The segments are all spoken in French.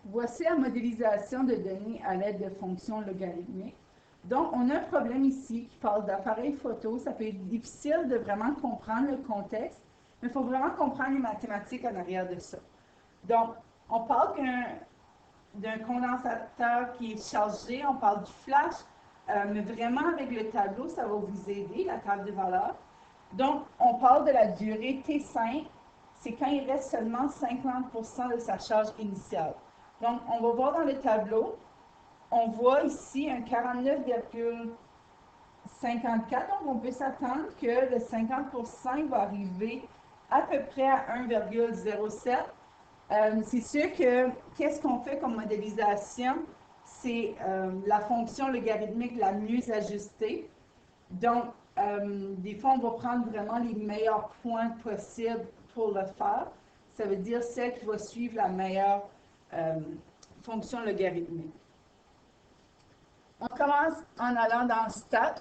Voici la modélisation de données à l'aide de fonctions logarithmiques. Donc, on a un problème ici qui parle d'appareil photo. Ça peut être difficile de vraiment comprendre le contexte, mais il faut vraiment comprendre les mathématiques en arrière de ça. Donc, on parle d'un condensateur qui est chargé, on parle du flash, mais vraiment avec le tableau, ça va vous aider, la table de valeurs. Donc, on parle de la durée T5, c'est quand il reste seulement 50% de sa charge initiale. Donc, on va voir dans le tableau, on voit ici un 49,54, donc on peut s'attendre que le 50% va arriver à peu près à 1,07. C'est sûr que qu'est-ce qu'on fait comme modélisation? C'est la fonction logarithmique la mieux ajustée. Donc, des fois, on va prendre vraiment les meilleurs points possibles pour le faire. Ça veut dire celle qui va suivre la meilleure fonction logarithmique. On commence en allant dans Stat,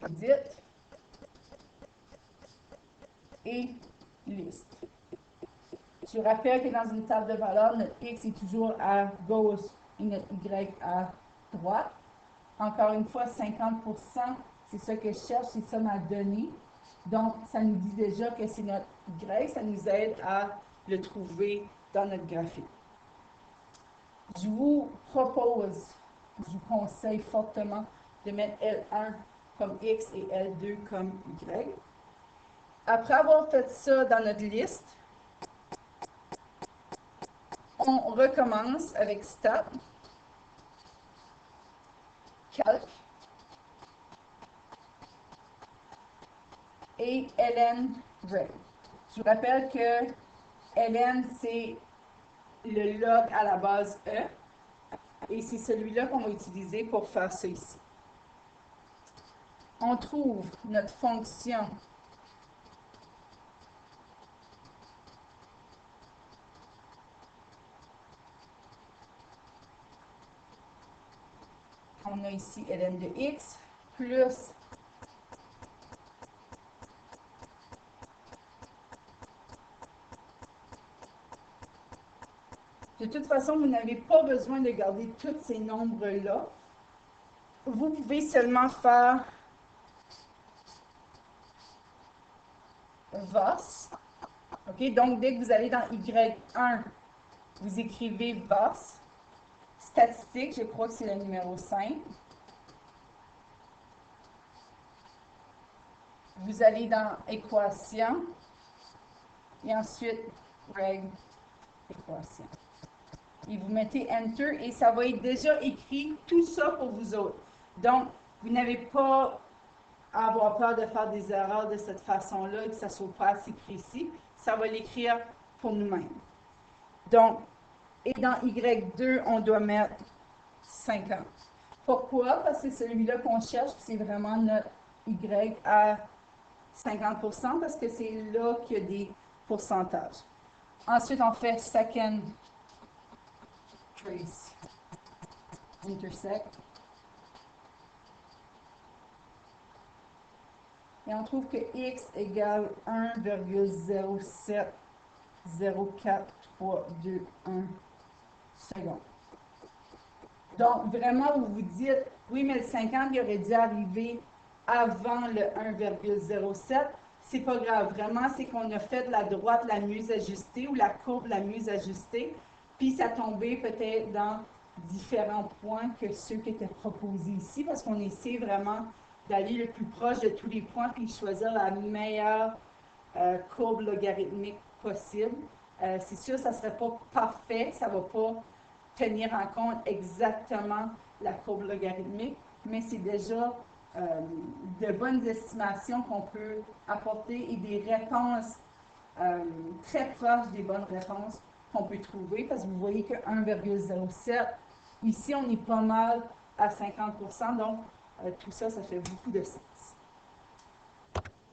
Edit et Liste. Je rappelle que dans une table de valeurs, notre X est toujours à gauche et notre Y à droite. Encore une fois, 50%, c'est ça que je cherche, c'est ça ma donnée. Donc, ça nous dit déjà que c'est notre Y, ça nous aide à le trouver dans notre graphique. Je vous propose, je vous conseille fortement de mettre L1 comme X et L2 comme Y. Après avoir fait ça dans notre liste, on recommence avec Stat, Calc et ln Grade. Je vous rappelle que ln, c'est le log à la base E, et c'est celui-là qu'on va utiliser pour faire ça ici. On trouve notre fonction on a ici ln de x plus de toute façon, vous n'avez pas besoin de garder tous ces nombres-là. Vous pouvez seulement faire VOS. OK? Donc, dès que vous allez dans Y1, vous écrivez VOS. Statistique, je crois que c'est le numéro 5. Vous allez dans Équation. Et ensuite, Reg, Équation. Et vous mettez Enter et ça va être déjà écrit tout ça pour vous autres. Donc, vous n'avez pas à avoir peur de faire des erreurs de cette façon-là et que ça ne soit pas assez précis. Ça va l'écrire pour nous-mêmes. Donc, et dans Y2, on doit mettre 50. Pourquoi? Parce que c'est celui-là qu'on cherche, c'est vraiment notre Y à 50%, parce que c'est là qu'il y a des pourcentages. Ensuite, on fait second trace, intersect. Et on trouve que x égale 1,070432 secondes. Donc, vraiment, vous vous dites, oui, mais le 50, il aurait dû arriver avant le 1,07. C'est pas grave. Vraiment, c'est qu'on a fait la droite la mieux ajustée ou la courbe la mieux ajustée, puis ça tombait peut-être dans différents points que ceux qui étaient proposés ici, parce qu'on essaie vraiment d'aller le plus proche de tous les points, puis choisir la meilleure courbe logarithmique possible. C'est sûr, ça ne serait pas parfait, ça ne va pas tenir en compte exactement la courbe logarithmique, mais c'est déjà de bonnes estimations qu'on peut apporter et des réponses très proches des bonnes réponses qu'on peut trouver, parce que vous voyez que 1,07, ici on est pas mal à 50%, donc tout ça, ça fait beaucoup de